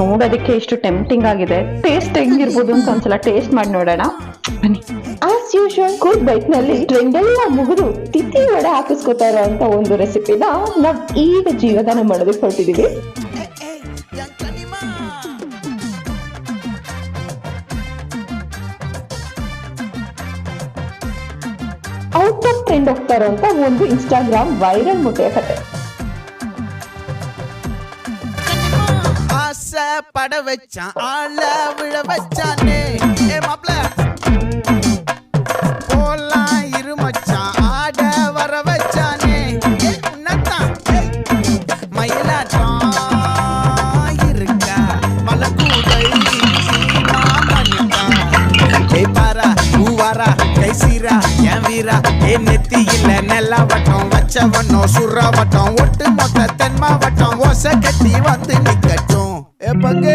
ನೋಡೋದಕ್ಕೆ ಎಷ್ಟು ಟೆಂಪ್ಟಿಂಗ್ ಆಗಿದೆ. ಟೇಸ್ಟ್ ಹೆಂಗಿರ್ಬೋದು ಅಂತ ಒಂದ್ಸಲ ಟೇಸ್ಟ್ ಮಾಡಿ ನೋಡೋಣ ಬನ್ನಿ. ಆಸ್ ಯೂಶುವಲ್ ಕ್ವಿಕ್ ಬೈಟ್ ನಲ್ಲಿ ಟ್ರೆಂಡ್ ಎಲ್ಲ ಮುಗಿದು ತಿಥಿ ವಡೆ ಹಾಕಿಸ್ಕೊತಾ ಇರೋಂತ ಒಂದು ರೆಸಿಪಿನ ನಾವ್ ಈಗ ಜೀವದಾನ ಮಾಡೋದಕ್ಕೆ ಹೊರಟಿದೀವಿ. ಔಟ್ ಆಫ್ ಟ್ರೆಂಡ್ ಹೋಗ್ತಾ ಇರೋಂತ ಒಂದು ಇನ್ಸ್ಟಾಗ್ರಾಮ್ ವೈರಲ್ ಮುಟ್ಟೆಯ ಕತೆ. பட வச்சான் ஆள விழ வச்சானே மாப்ள போலாம் இரு மச்சான் ஆட வர வச்சானே உன்னதான் மயிலாட்டம் இருக்கா மலக்கூடை மாமனிக்கா ஏய் பாரா ஊவாரா கைசீரா என் வீரா நெத்தி இல்ல நெல்லா வட்டம் வச்ச வண்ணம் சுறா வட்டம் ஒட்டு மொத்த தென்மா வட்டம் ஓசை கட்டி வந்து நிக்கட்டும் பங்கு